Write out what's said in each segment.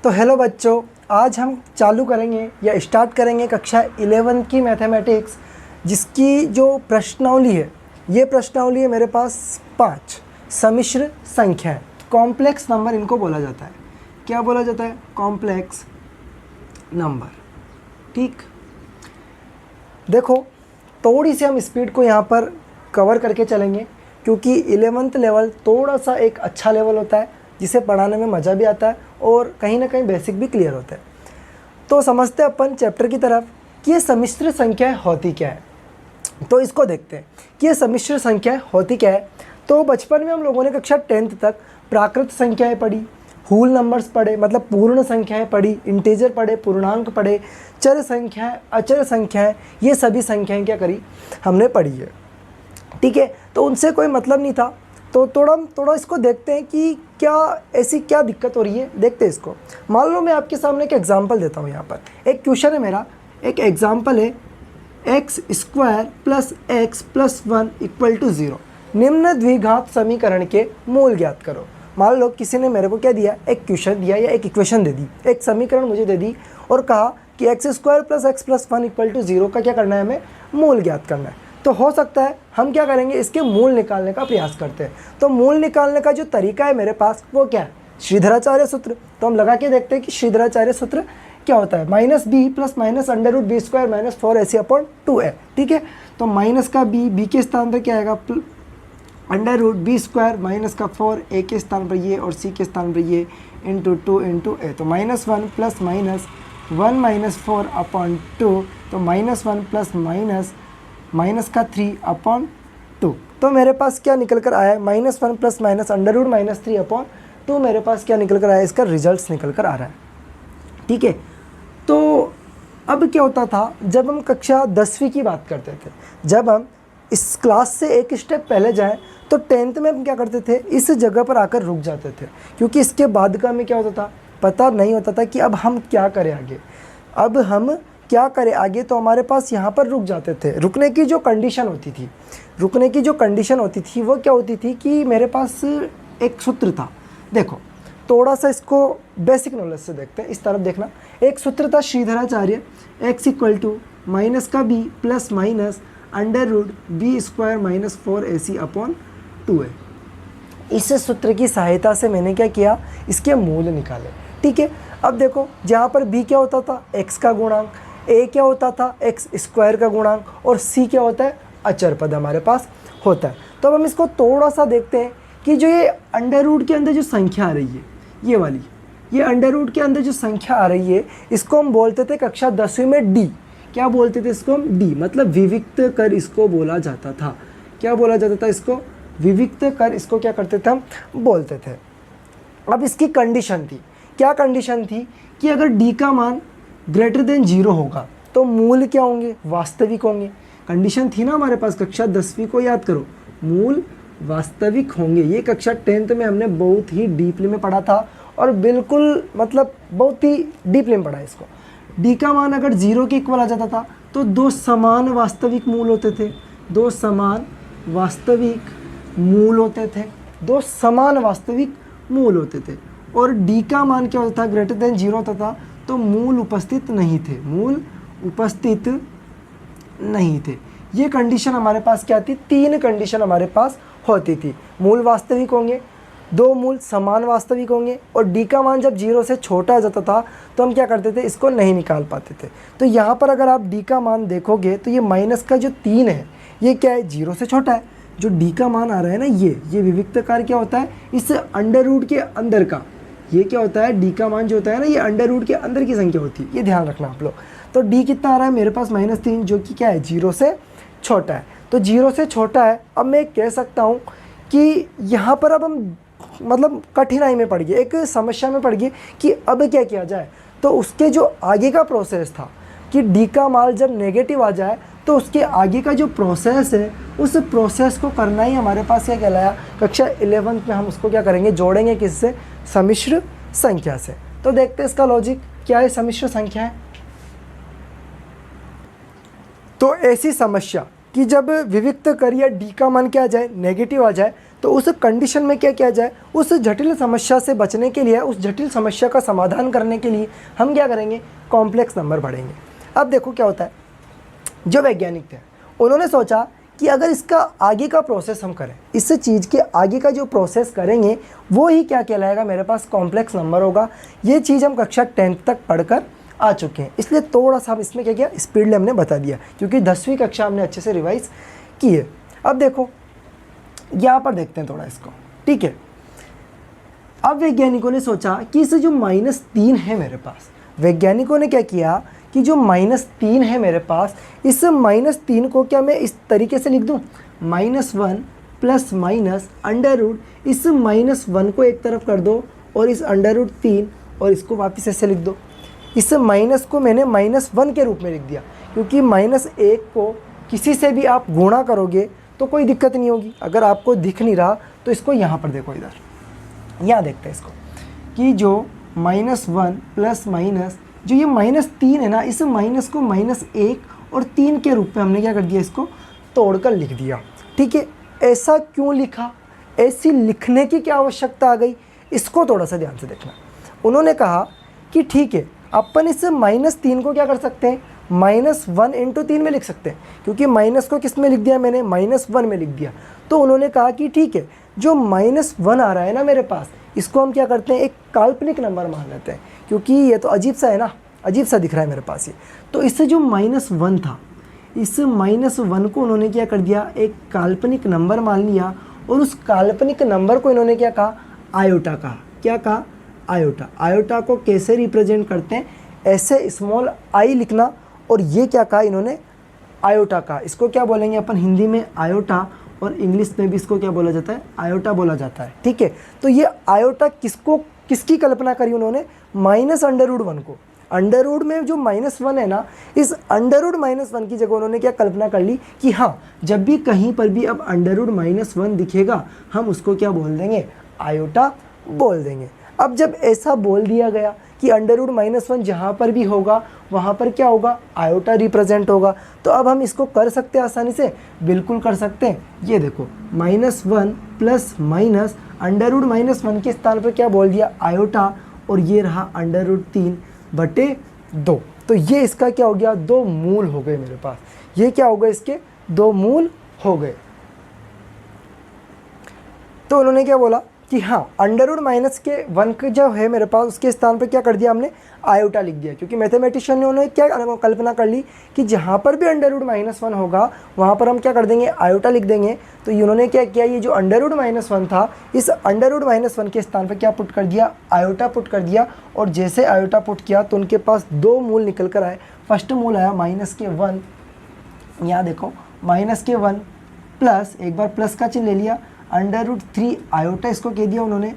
तो हेलो बच्चों, आज हम चालू करेंगे या स्टार्ट करेंगे कक्षा 11 की मैथमेटिक्स, जिसकी जो प्रश्नावली है, ये प्रश्नावली है मेरे पास 5 सम्मिश्र संख्याएं, कॉम्प्लेक्स नंबर इनको बोला जाता है। क्या बोला जाता है? Complex number. ठीक, देखो थोड़ी सी हम स्पीड को यहाँ पर कवर करके चलेंगे, क्योंकि 11th लेवल थोड़ा सा एक अच्छा लेवल होता है जिसे पढ़ाने में मज़ा भी आता है और कहीं ना कहीं बेसिक भी क्लियर होता है। तो समझते हैं अपन चैप्टर की तरफ कि ये सम्मिश्र संख्याएं होती क्या है। तो इसको देखते हैं कि ये सम्मिश्र संख्याएं होती क्या है। तो बचपन में हम लोगों ने कक्षा 10th तक प्राकृत संख्याएं पढ़ी, होल नंबर्स पढ़े, मतलब पूर्ण संख्याएं पढ़ी, इंटीजर पढ़े, पूर्णांक पढ़े, चर संख्याएं, अचर संख्याएं, ये सभी संख्याएं क्या करी हमने पढ़ी है। ठीक है, तो उनसे कोई मतलब नहीं था। तो थोड़ा इसको देखते हैं कि क्या ऐसी क्या दिक्कत हो रही है, देखते हैं इसको। मान लो मैं आपके सामने एक एग्जांपल देता हूँ। यहाँ पर एक क्वेश्चन है मेरा, एक एग्जांपल है x² + x + 1 = 0, निम्न द्विघात समीकरण के मूल ज्ञात करो। मान लो किसी ने मेरे को क्या दिया, एक क्वेश्चन दिया या एक इक्वेशन दे दी, एक समीकरण मुझे दे दी और कहा कि x² + x + 1 = 0 का क्या करना है, हमें मूल ज्ञात करना है। तो हो सकता है हम क्या करेंगे, इसके मूल निकालने का प्रयास करते हैं। तो मूल निकालने का जो तरीका है मेरे पास वो क्या है, श्रीधराचार्य सूत्र। तो हम लगा के देखते हैं कि श्रीधराचार्य सूत्र क्या होता है, -b + -√b² - 4ac/2a। ठीक है, तो माइनस का b के स्थान पर क्या आएगा, √b² माइनस का 4, a के स्थान पर ये और c के स्थान पर ये, × 2 × a। तो -1 + -1 - 4/2, तो -1 + -3/2। तो मेरे पास क्या निकल कर आया है, -1 + -√-3/2 मेरे पास क्या निकल कर आया है, इसका रिजल्ट्स निकल कर आ रहा है। ठीक है, तो अब क्या होता था जब हम कक्षा 10वीं की बात करते थे, जब हम इस क्लास से एक स्टेप पहले जाएं तो 10th में हम क्या करते थे, इस जगह पर आकर रुक जाते थे, क्योंकि इसके बाद का हमें क्या होता था, पता नहीं होता था कि अब हम क्या करें आगे, अब हम क्या करें आगे। तो हमारे पास यहाँ पर रुक जाते थे। रुकने की जो कंडीशन होती थी वो क्या होती थी कि मेरे पास एक सूत्र था। देखो थोड़ा सा इसको बेसिक नॉलेज से देखते हैं, इस तरफ देखना। एक सूत्र था Shridharacharya, x = -b + -√b² - 4ac/2a। इस सूत्र की सहायता से मैंने क्या किया, इसके मूल निकाले। ठीक है, अब देखो जहाँ पर b क्या होता था, x का गुणांक, a क्या होता था, x² का गुणांक, और c क्या होता है, अचर पद हमारे पास होता है। तो अब हम इसको थोड़ा सा देखते हैं कि जो ये अंडर के अंदर जो संख्या आ रही है, ये वाली, ये अंडर के अंदर जो संख्या आ रही है, इसको हम बोलते थे कक्षा 10वीं में d। क्या बोलते थे इसको हम, d, मतलब विविक्त कर इसको बोला जाता था। क्या बोला जाता था इसको, विविक्त कर इसको क्या करते थे हम, बोलते थे। अब इसकी कंडीशन थी, क्या कंडीशन थी कि अगर d का मान > 0 होगा तो मूल क्या होंगे, वास्तविक होंगे। कंडीशन थी ना हमारे पास, कक्षा 10वीं को याद करो, मूल वास्तविक होंगे। ये कक्षा 10th में हमने बहुत ही डीपली में पढ़ा था, और बिल्कुल मतलब बहुत ही डीपली में पढ़ा है इसको। d का मान अगर 0 के इक्वल आ जाता था तो 2 समान वास्तविक मूल होते थे, 2 समान वास्तविक मूल होते थे, 2 समान वास्तविक मूल होते थे। और d का मान क्या होता था, > 0 होता था, तो मूल उपस्थित नहीं थे, मूल उपस्थित नहीं थे। ये कंडीशन हमारे पास क्या थी, 3 कंडीशन हमारे पास होती थी। मूल वास्तविक होंगे, 2 मूल समान वास्तविक होंगे, और d का मान जब 0 से छोटा आ जाता था तो हम क्या करते थे, इसको नहीं निकाल पाते थे। तो यहाँ पर अगर आप d का मान देखोगे तो ये माइनस का जो 3 है, ये क्या है, 0 से छोटा है। जो d का मान आ रहा है ना, ये विविक्तकार क्या होता है, इस अंडर के अंदर का, ये क्या होता है, d का मान जो होता है ना, ये अंडर के अंदर की संख्या होती है, ये ध्यान रखना आप लोग। तो d कितना आ रहा है मेरे पास, -3, जो कि क्या है, 0 से छोटा है। तो 0 से छोटा है। अब मैं कह सकता हूँ कि यहाँ पर अब हम मतलब कठिनाई में पड़ गए, एक समस्या में पड़ गए कि अब क्या किया जाए। तो उसके जो आगे का प्रोसेस था कि d का मान जब नेगेटिव आ जाए तो उसके आगे का जो प्रोसेस है, उस प्रोसेस को करना ही हमारे पास क्या कहलाया, कक्षा 11th में हम उसको क्या करेंगे, जोड़ेंगे किससे, सम्मिश्र संख्या से। तो देखते हैं इसका लॉजिक क्या है, सम्मिश्र संख्या है। तो ऐसी समस्या कि जब विविक्त कर या d का मान क्या आ जाए, नेगेटिव आ जाए, तो उस कंडीशन में क्या किया जाए, उस जटिल समस्या से बचने के लिए, उस जटिल समस्या का समाधान करने के लिए हम क्या करेंगे, कॉम्प्लेक्स नंबर पढ़ेंगे। अब देखो क्या होता है, जो वैज्ञानिक थे उन्होंने सोचा कि अगर इसका आगे का प्रोसेस हम करें, इस चीज़ के आगे का जो प्रोसेस करेंगे वो ही क्या कहलाएगा, मेरे पास कॉम्प्लेक्स नंबर होगा। ये चीज़ हम कक्षा 10th तक पढ़कर आ चुके हैं, इसलिए थोड़ा सा हम इसमें क्या किया, स्पीड हमने बता दिया, क्योंकि 10वीं कक्षा हमने अच्छे से रिवाइज की है। अब देखो यहाँ पर देखते हैं थोड़ा इसको, ठीक है। अब वैज्ञानिकों ने सोचा कि इसे जो -3 है मेरे पास, वैज्ञानिकों ने क्या किया कि जो -3 है मेरे पास, इस -3 को क्या मैं इस तरीके से लिख दूँ, -1 प्लस माइनस अंडर रूट, इस -1 को एक तरफ कर दो और इस √3 और इसको वापस ऐसे लिख दो। इस माइनस को मैंने -1 के रूप में लिख दिया, क्योंकि -1 को किसी से भी आप गुणा करोगे तो कोई दिक्कत नहीं होगी। अगर आपको दिख नहीं रहा तो इसको यहाँ पर देखो, इधर यहाँ देखते हैं इसको, कि जो -1 प्लस माइनस, जो ये -3 है ना, इस माइनस को -1 और 3 के रूप में हमने क्या कर दिया, इसको तोड़कर लिख दिया, ठीक है। ऐसा क्यों लिखा, ऐसी लिखने की क्या आवश्यकता आ गई, इसको थोड़ा सा ध्यान से देखना। उन्होंने कहा कि ठीक है, अपन इस -3 को क्या कर सकते हैं, -1 × 3 में लिख सकते हैं, क्योंकि माइनस को किस में लिख दिया मैंने, -1 में लिख दिया। तो उन्होंने कहा कि ठीक है, जो -1 आ रहा है ना मेरे पास, इसको हम क्या करते हैं, एक काल्पनिक नंबर मान लेते हैं, क्योंकि ये तो अजीब सा है ना, अजीब सा दिख रहा है मेरे पास ये। तो इससे जो -1 था, इस -1 को उन्होंने क्या कर दिया, एक काल्पनिक नंबर मान लिया, और उस काल्पनिक नंबर को इन्होंने क्या कहा, आयोटा कहा। क्या कहा, आयोटा। आयोटा को कैसे रिप्रेजेंट करते हैं, ऐसे स्मॉल आई लिखना, और ये क्या कहा इन्होंने, आयोटा कहा। इसको क्या बोलेंगे अपन हिंदी में, आयोटा, और इंग्लिश में भी इसको क्या बोला जाता है, आयोटा बोला जाता है, ठीक है। तो ये आयोटा किसकी कल्पना करी उन्होंने, -√1 को। अंडर रूट में जो -1 है ना, इस √-1 की जगह उन्होंने क्या कल्पना कर ली कि हाँ, जब भी कहीं पर भी अब √-1 दिखेगा, हम उसको क्या बोल देंगे, आयोटा बोल देंगे। अब जब ऐसा बोल दिया गया कि √-1 जहाँ पर भी होगा वहाँ पर क्या होगा, आयोटा रिप्रेजेंट होगा, तो अब हम इसको कर सकते हैं आसानी से, बिल्कुल कर सकते हैं। ये देखो, -1 प्लस माइनस √-1 के स्थान पर क्या बोल दिया, आयोटा, और ये रहा √3/2। तो ये इसका क्या हो गया, 2 मूल हो गए मेरे पास। ये क्या हो गए, इसके 2 मूल हो गए। तो उन्होंने क्या बोला कि हाँ, √-1 जो है मेरे पास, उसके स्थान पर क्या कर दिया हमने, आयोटा लिख दिया, क्योंकि मैथमेटिशियन ने उन्होंने क्या कल्पना कर ली कि जहाँ पर भी √-1 होगा वहाँ पर हम क्या कर देंगे, आयोटा लिख देंगे। तो उन्होंने क्या किया, ये जो √-1 था, इस √-1 के स्थान पर क्या पुट कर दिया, आयोटा पुट कर दिया। और जैसे आयोटा पुट किया तो उनके पास 2 मूल निकल कर आए। फर्स्ट मूल आया -1, यहाँ देखो -1 प्लस, एक बार प्लस का चिन्ह ले लिया, √3 आयोटा इसको कह दिया उन्होंने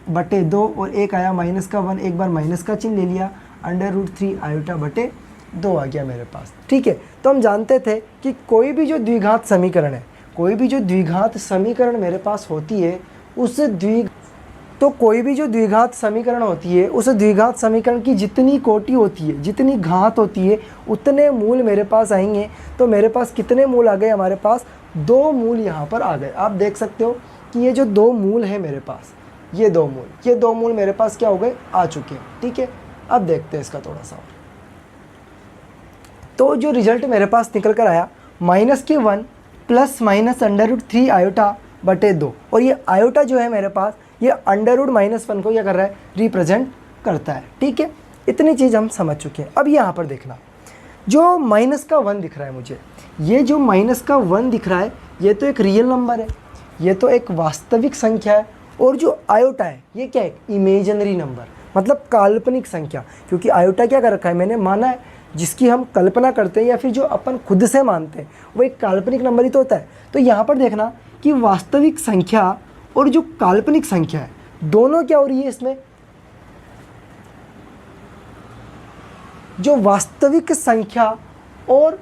/2, और एक आया -1, एक बार माइनस का चिन्ह ले लिया, √3 आयोटा /2 आ गया मेरे पास, ठीक है। तो हम जानते थे कि कोई भी जो द्विघात समीकरण है, कोई भी जो द्विघात समीकरण मेरे पास होती है, कोई भी जो द्विघात समीकरण होती है, उस द्विघात समीकरण की जितनी कोटि होती है, जितनी घात होती है, उतने मूल मेरे पास आएंगे। तो मेरे पास कितने मूल आ गए, हमारे पास 2 मूल यहाँ पर आ गए। आप देख सकते हो कि ये जो 2 मूल है मेरे पास, ये 2 मूल मेरे पास क्या हो गए, आ चुके हैं, ठीक है। अब देखते हैं इसका थोड़ा सा। तो जो रिजल्ट मेरे पास निकल कर आया, -1 प्लस माइनस √3 आयोटा /2, और ये आयोटा जो है मेरे पास, ये √-1 को क्या कर रहा है, रिप्रेजेंट करता है, ठीक है। इतनी चीज़ हम समझ चुके हैं। अब यहाँ पर देखना, जो -1 दिख रहा है मुझे, ये जो -1 दिख रहा है, ये तो एक रियल नंबर है, ये तो एक वास्तविक संख्या है। और जो आयोटा है, ये क्या है, इमेजिनरी नंबर, मतलब काल्पनिक संख्या। क्योंकि आयोटा क्या कर रखा है, मैंने माना है, जिसकी हम कल्पना करते हैं या फिर जो अपन खुद से मानते हैं, वो एक काल्पनिक नंबर ही तो होता है। तो यहाँ पर देखना कि वास्तविक संख्या और जो काल्पनिक संख्या है, दोनों क्या हो रही है इसमें, जो वास्तविक संख्या और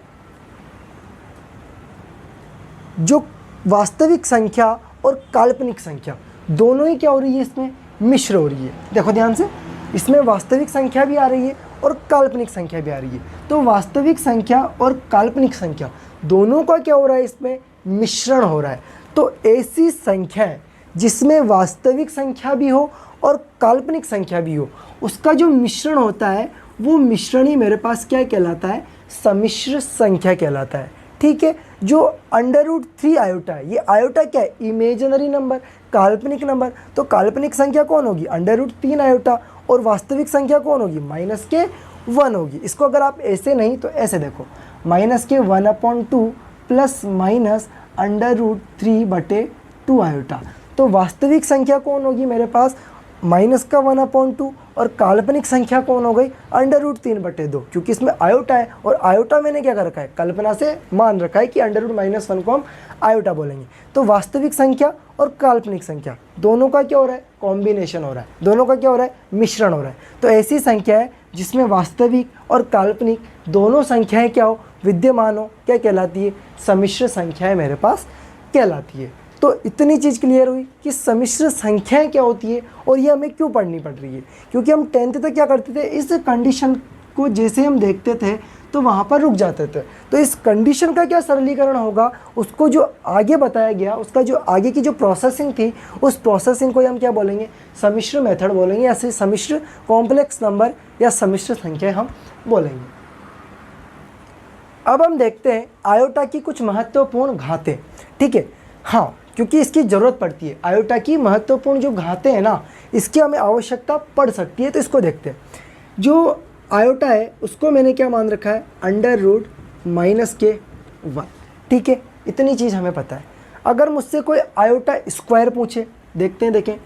काल्पनिक संख्या दोनों ही क्या हो रही है, इसमें मिश्र हो रही है। देखो ध्यान से, इसमें वास्तविक संख्या भी आ रही है और काल्पनिक संख्या भी आ रही है। तो वास्तविक संख्या और काल्पनिक संख्या दोनों का क्या हो रहा है, इसमें मिश्रण हो रहा है। तो ऐसी संख्याएं जिसमें वास्तविक संख्या भी हो और काल्पनिक संख्या भी हो, उसका जो मिश्रण होता है वो मिश्रण ही मेरे पास क्या कहलाता है, सम्मिश्र संख्या कहलाता है। ठीक है, जो √3 आयोटा है, ये आयोटा क्या है, इमेजिनरी नंबर, काल्पनिक नंबर। तो काल्पनिक संख्या कौन होगी, √3 आयोटा, और वास्तविक संख्या कौन होगी, -1 होगी। इसको अगर आप ऐसे नहीं तो ऐसे देखो, -1/2 प्लस माइनस √3/2 आयोटा। तो वास्तविक संख्या कौन होगी मेरे पास, -1/2, और काल्पनिक संख्या कौन हो गई, √3/2, क्योंकि इसमें आयोटा है, और आयोटा मैंने क्या कर रखा है, कल्पना से मान रखा है कि √-1 को हम आयोटा बोलेंगे। तो वास्तविक संख्या और काल्पनिक संख्या दोनों का क्या हो रहा है, कॉम्बिनेशन हो रहा है, दोनों का क्या हो रहा है, मिश्रण हो रहा है। तो ऐसी संख्या है जिसमें वास्तविक और काल्पनिक दोनों संख्याएं क्या हो, विद्यमान हो, क्या कहलाती है, सम्मिश्र संख्याएं मेरे पास कहलाती है। तो इतनी चीज़ क्लियर हुई कि सम्मिश्र संख्याएं क्या होती है और ये हमें क्यों पढ़नी पड़ रही है, क्योंकि हम 10th तक क्या करते थे, इस कंडीशन को जैसे हम देखते थे तो वहाँ पर रुक जाते थे। तो इस कंडीशन का क्या सरलीकरण होगा, उसको जो आगे बताया गया, उसका जो आगे की जो प्रोसेसिंग थी, उस प्रोसेसिंग को हम क्या बोलेंगे, सम्मिश्र मेथड बोलेंगे, या फिर सम्मिश्र कॉम्प्लेक्स नंबर या सम्मिश्र संख्या हम बोलेंगे। अब हम देखते हैं आयोटा की कुछ महत्वपूर्ण घातें। ठीक है, हाँ, क्योंकि इसकी ज़रूरत पड़ती है, आयोटा की महत्वपूर्ण जो घातें हैं ना, इसकी हमें आवश्यकता पड़ सकती है। तो इसको देखते हैं। जो आयोटा है उसको मैंने क्या मान रखा है, √-1। ठीक है, इतनी चीज़ हमें पता है। अगर मुझसे कोई आयोटा स्क्वायर पूछे, देखें,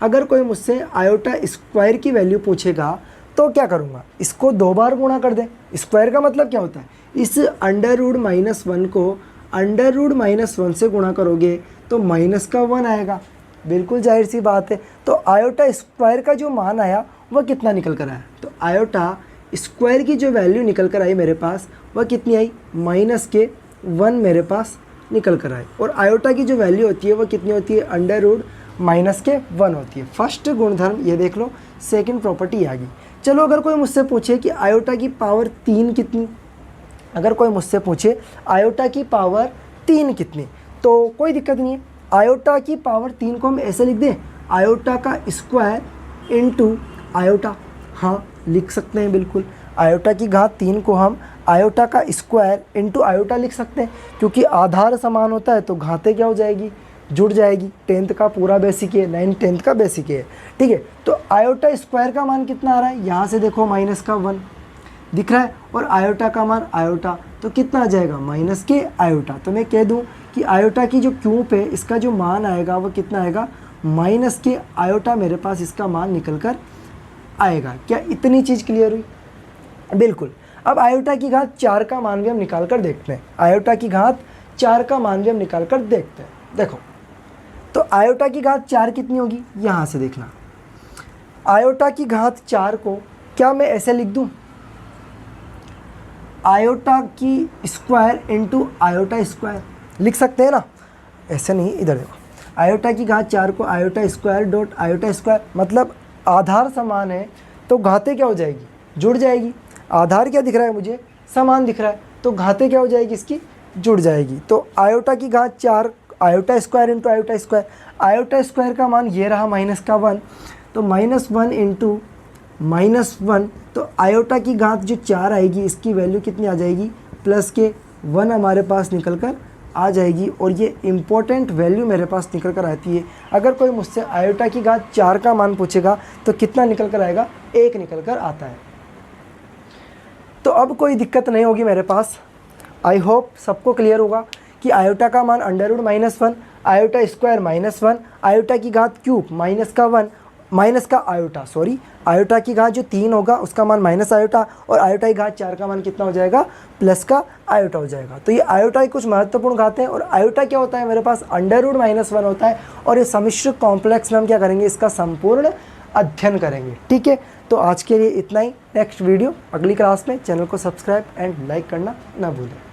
अगर कोई मुझसे आयोटा स्क्वायर की वैल्यू पूछेगा तो क्या करूँगा, इसको 2 बार गुणा कर दें। स्क्वायर का मतलब क्या होता है, इस √-1 को √-1 से गुणा करोगे तो -1 आएगा, बिल्कुल जाहिर सी बात है। तो आयोटा स्क्वायर का जो मान आया वह कितना निकल कर आया, तो आयोटा स्क्वायर की जो वैल्यू निकल कर आई मेरे पास वह कितनी आई, -1 मेरे पास निकल कर आई। और आयोटा की जो वैल्यू होती है वह कितनी होती है, √-1 होती है। फर्स्ट गुणधर्म ये देख लो, सेकंड प्रॉपर्टी आ गई। चलो अगर कोई मुझसे पूछे कि आयोटा की पावर 3 कितनी, अगर कोई मुझसे पूछे आयोटा की पावर 3 कितनी, तो कोई दिक्कत नहीं है। आयोटा की पावर 3 को हम ऐसे लिख दें, आयोटा का स्क्वायर इंटू आयोटा, हाँ लिख सकते हैं बिल्कुल। आयोटा की घात 3 को हम आयोटा का स्क्वायर इंटू आयोटा लिख सकते हैं, क्योंकि आधार समान होता है तो घातें क्या हो जाएगी, जुड़ जाएगी। 10th का पूरा बेसिक है, 9th 10th का बेसिक है। ठीक है, तो आयोटा स्क्वायर का मान कितना आ रहा है, यहाँ से देखो -1 दिख रहा है, और आयोटा का मान आयोटा, तो कितना आ जाएगा, -आयोटा। तो मैं कह दूं कि आयोटा की जो क्यूब है इसका जो मान आएगा वो कितना आएगा, -आयोटा मेरे पास इसका मान निकल कर आएगा। क्या इतनी चीज़ क्लियर हुई, बिल्कुल। अब आयोटा की घात 4 का मान भी हम निकाल कर देखते हैं। आयोटा की घात 4 का मान भी हम निकाल कर देखते हैं। देखो, तो आयोटा की घात 4 कितनी होगी, यहाँ से देखना। आयोटा की घात 4 को क्या मैं ऐसे लिख दूँ, आयोटा की स्क्वायर इंटू आयोटा स्क्वायर लिख सकते हैं ना, ऐसे नहीं, इधर देखो, आयोटा की घात 4 को iota square dot iota square, मतलब आधार समान है तो घातें क्या हो जाएगी, जुड़ जाएगी। आधार क्या दिख रहा है मुझे, समान दिख रहा है, तो घातें क्या हो जाएगी इसकी, जुड़ जाएगी। तो आयोटा की घात 4 iota square into iota square, iota square का मान ये रहा -1, तो -1 इंटू -1, तो आयोटा की घात जो 4 आएगी इसकी वैल्यू कितनी आ जाएगी, +1 हमारे पास निकल कर आ जाएगी। और ये इम्पोर्टेंट वैल्यू मेरे पास निकल कर आती है। अगर कोई मुझसे आयोटा की घात 4 का मान पूछेगा तो कितना निकल कर आएगा, 1 निकल कर आता है। तो अब कोई दिक्कत नहीं होगी मेरे पास। आई होप सबको क्लियर होगा कि आयोटा का मान √-1, आयोटा स्क्वायर -1, आयोटा की घात क्यूब -1, माइनस का आयोटा, सॉरी, आयोटा की घात जो 3 होगा उसका मान माइनस आयोटा, और आयोटा की घात 4 का मान कितना हो जाएगा, प्लस का आयोटा हो जाएगा। तो ये आयोटा की कुछ महत्वपूर्ण घातें हैं। और आयोटा क्या होता है मेरे पास, √-1 होता है। और ये सम्मिश्र कॉम्प्लेक्स में हम क्या करेंगे, इसका संपूर्ण अध्ययन करेंगे। ठीक है, तो आज के लिए इतना ही। नेक्स्ट वीडियो अगली क्लास में। चैनल को सब्सक्राइब एंड लाइक करना ना भूलें।